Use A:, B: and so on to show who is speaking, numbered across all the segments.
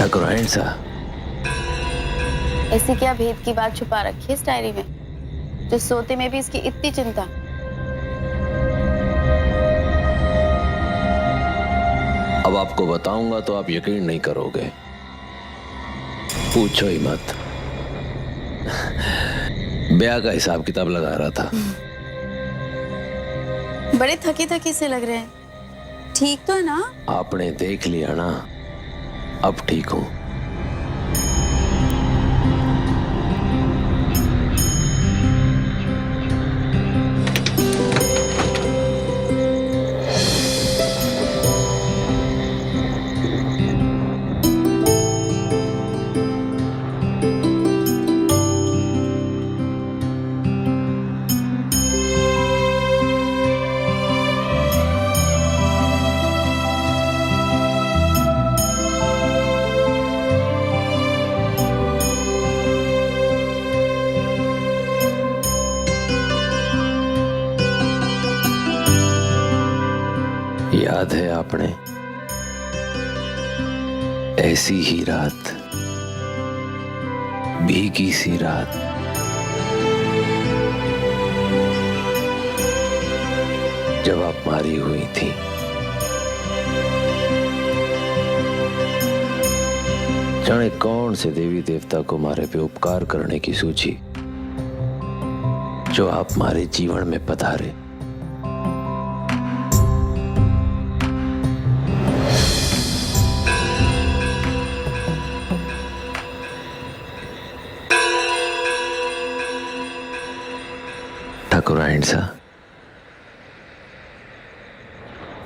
A: ठाकुरायन सा,
B: ऐसी क्या भेद की बात छुपा रखी है इस डायरी में, जो सोते में भी इसकी इतनी चिंता?
A: अब आपको बताऊंगा तो आप यकीन नहीं करोगे। पूछो ही मत। ब्याह का हिसाब किताब लगा रहा था।
B: बड़े थके थके से लग रहे हैं। ठीक तो है ना?
A: आपने देख लिया ना, अब ठीक हूं। याद है आपने, ऐसी ही रात, भीगी सी रात, जब आप मारी हुई थी। जाने कौन से देवी देवता को मारे पे उपकार करने की सूझी, जो आप हमारे जीवन में पधारे। ठाकुरायन सा,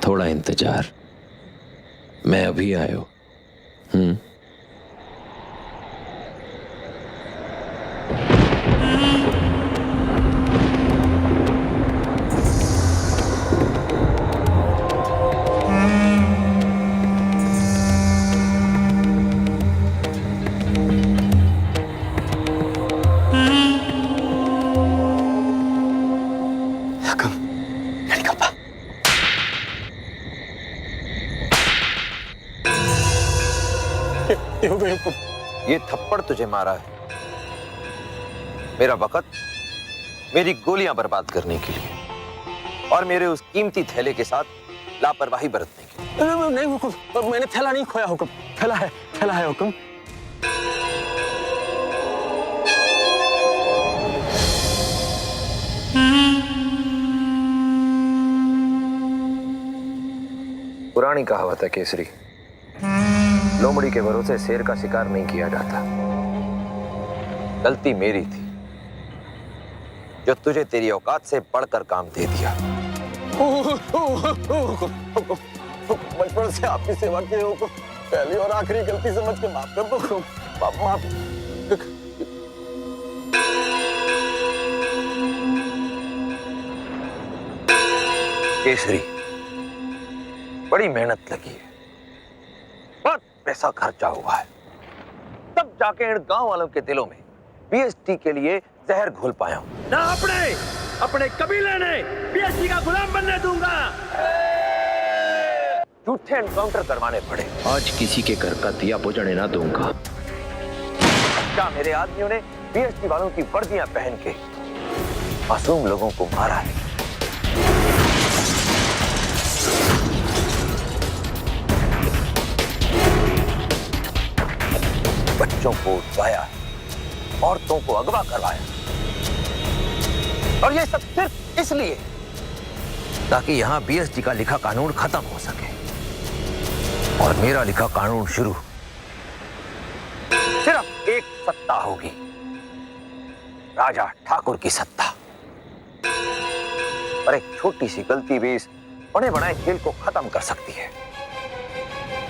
A: थोड़ा इंतजार, मैं अभी आयो।
C: ये थप्पड़ तुझे मारा है मेरा वक्त मेरी गोलियां बर्बाद करने के लिए और मेरे उस कीमती थैले के साथ लापरवाही बरतने के लिए।
D: नहीं हुक्म, मैंने थैला नहीं खोया हुक्म। थैला है हुक्म।
C: पुरानी कहावत है केसरी, लोमड़ी के भरोसे शेर का शिकार नहीं किया जाता। गलती मेरी थी जो तुझे तेरी औकात से बढ़कर काम दे दिया।
D: बचपन से आपकी सेवा की हो, पहली और आखिरी गलती समझ के माफ कर दो। माफ।
C: केसरी, बड़ी मेहनत लगी है, बहुत पैसा खर्चा हुआ है, तब जाके इन गांव वालों के दिलों में बीएसटी के लिए जहर घोल पाया हूं।
D: ना अपने कबीले ने बीएसटी का गुलाम बनने दूंगा।
C: झूठे एनकाउंटर करवाने पड़े।
A: आज किसी के घर का दिया बुझने ना दूंगा।
C: क्या मेरे आदमियों ने बीएसटी वालों की वर्दियां पहन के मासूम लोगों को मारा है? बच्चों को उठवाया, औरतों को अगवा करवाया, और ये सब सिर्फ इसलिए ताकि यहां बीएसटी का लिखा कानून खत्म हो सके और मेरा लिखा कानून शुरू। सिर्फ एक सत्ता होगी, राजा ठाकुर की सत्ता। और एक छोटी सी गलती भी इस बड़े बनाए खेल को खत्म कर सकती है,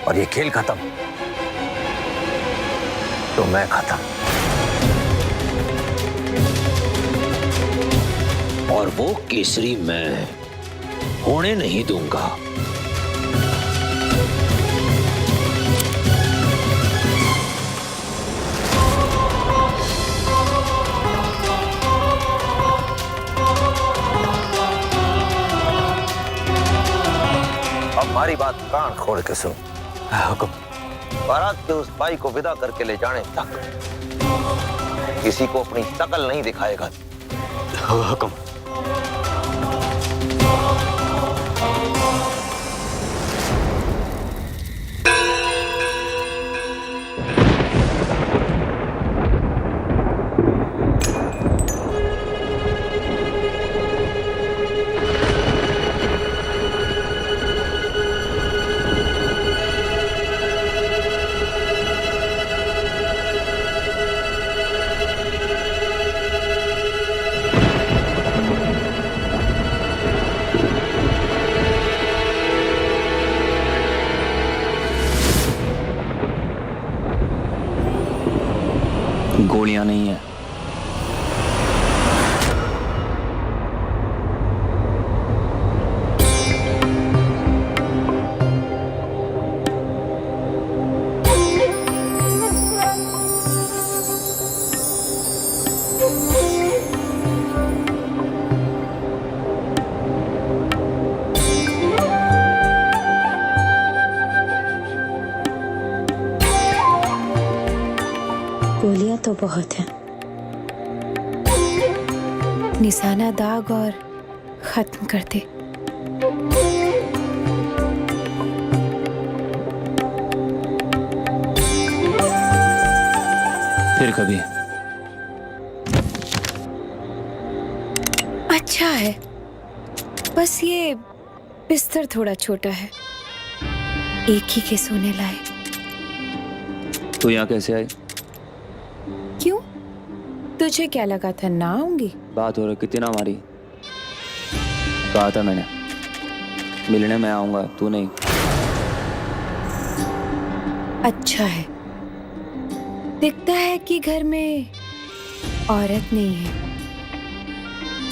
C: और ये खेल खत्म तो मैं खत्म।
A: और वो केसरी मैं होने नहीं दूंगा।
C: अब हमारी बात कान खोल के सुन।
D: हुक्म।
C: बारात के उस भाई को विदा करके ले जाने तक किसी को अपनी शकल नहीं दिखाएगा।
D: हुक्म।
A: गोलियां नहीं है।
E: गोलियां तो बहुत हैं, निशाना दाग और खत्म कर दे।
A: फिर कभी।
E: अच्छा है, बस ये बिस्तर थोड़ा छोटा है, एक ही के सोने लायक।
A: तू यहाँ कैसे आई?
E: क्यों, तुझे क्या लगा था ना आऊंगी?
A: बात हो रही कितनी ना हमारी। कहा था मैंने मिलने में आऊंगा, तू नहीं।
E: अच्छा है, दिखता है कि घर में औरत नहीं है।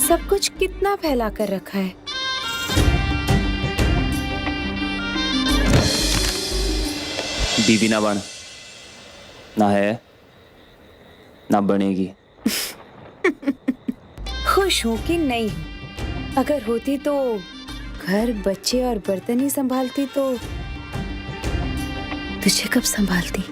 E: सब कुछ कितना फैला कर रखा है।
A: बीवी ना बन, ना है ना बनेगी।
E: खुश हूं कि नहीं हूं। अगर होती तो घर, बच्चे और बर्तन ही संभालती तो तुझे कब संभालती।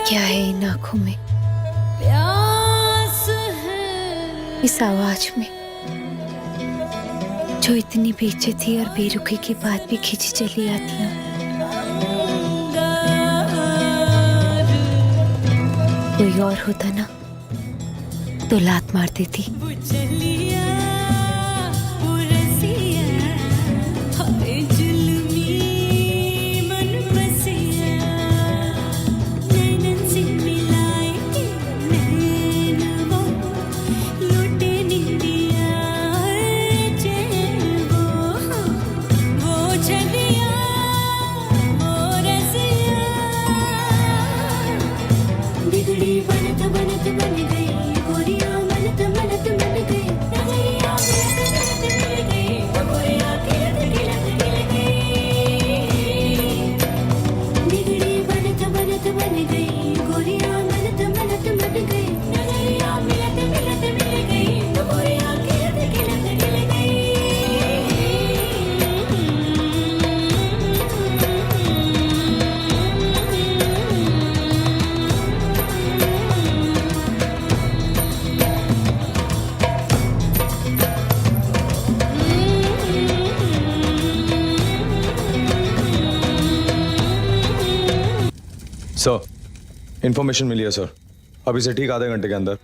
E: क्या है इन आंखों में, इस आवाज में, जो इतनी बेइज्जती और बेरुखी के बाद भी खींची चली आती है। कोई और होता ना तो लात मार देती।
F: सर, इन्फॉर्मेशन मिली है सर। अभी से ठीक आधे घंटे के अंदर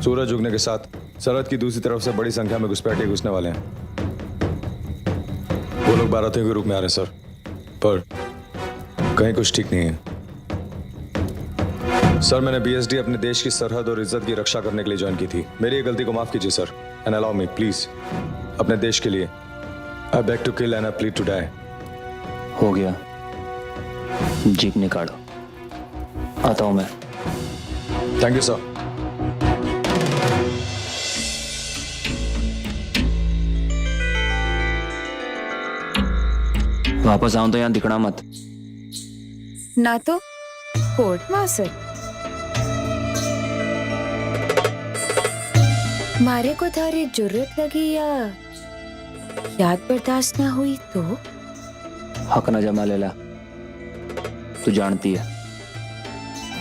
F: सूरज उगने के साथ सरहद की दूसरी तरफ से बड़ी संख्या में घुसपैठिए घुसने वाले हैं। वो लोग बारातियों के रूप में आ रहे हैं सर, पर कहीं कुछ ठीक नहीं है। सर, मैंने बीएसडी अपने देश की सरहद और इज्जत की रक्षा करने के लिए ज्वाइन की थी। मेरी ये गलती को माफ कीजिए sir, and allow me please. अपने देश के लिए I beg to kill and I plead to die.
A: हो गया, जीप निकालो, आता हूं मैं।
F: Thank you sir.
A: वापस आऊं तो यहाँ दिखना मत।
E: ना तो कोर्ट मार्शल। मारे को थारी जरूरत लगी या याद बर्दाश्त ना हुई तो?
A: हक न जमा लेला। तू जानती है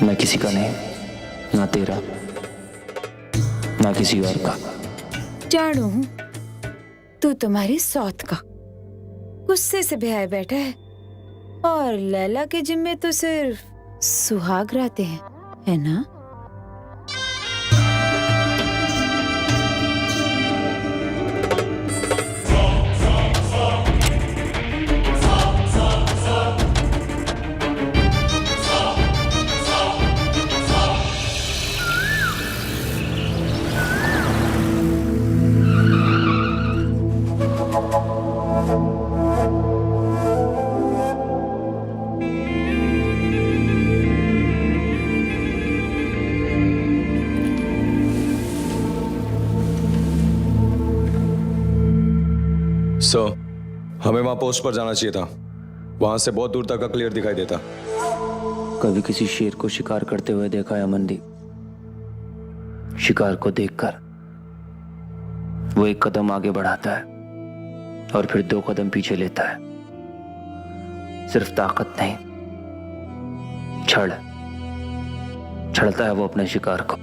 A: मैं किसी का नहीं, ना तेरा ना किसी और का।
E: जानू हूँ तू तुम्हारी सौत का गुस्से से बेहाय बैठा है और लैला के जिम्मे तो सिर्फ सुहाग रहते हैं, है ना?
F: सर, हमें वहां पोस्ट पर जाना चाहिए था। वहां से बहुत दूर तक का क्लियर दिखाई देता।
A: कभी किसी शेर को शिकार करते हुए देखा है मंदी? शिकार को देखकर वो एक कदम आगे बढ़ाता है और फिर 2 कदम पीछे लेता है। सिर्फ ताकत नहीं, छड़ता है वो अपने शिकार को।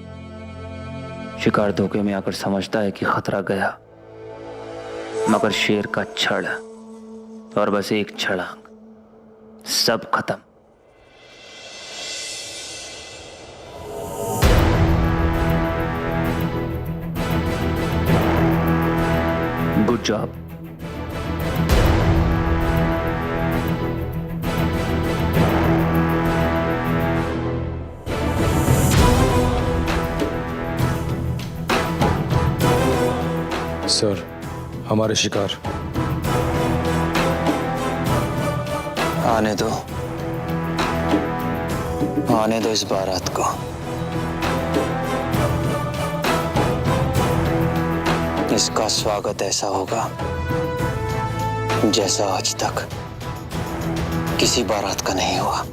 A: शिकार धोखे में आकर समझता है कि खतरा गया, मगर शेर का छड़ और बस एक छलांग, सब खत्म। Good job.
F: सर, हमारे शिकार
A: आने दो इस बारात को। इसका स्वागत ऐसा होगा जैसा आज तक किसी बारात का नहीं हुआ।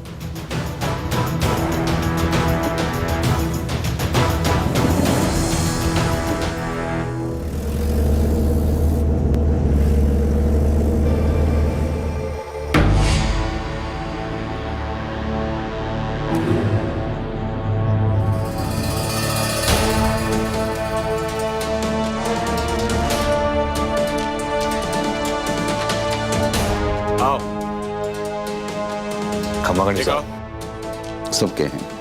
C: खमागंडी साहब
D: सबके हैं।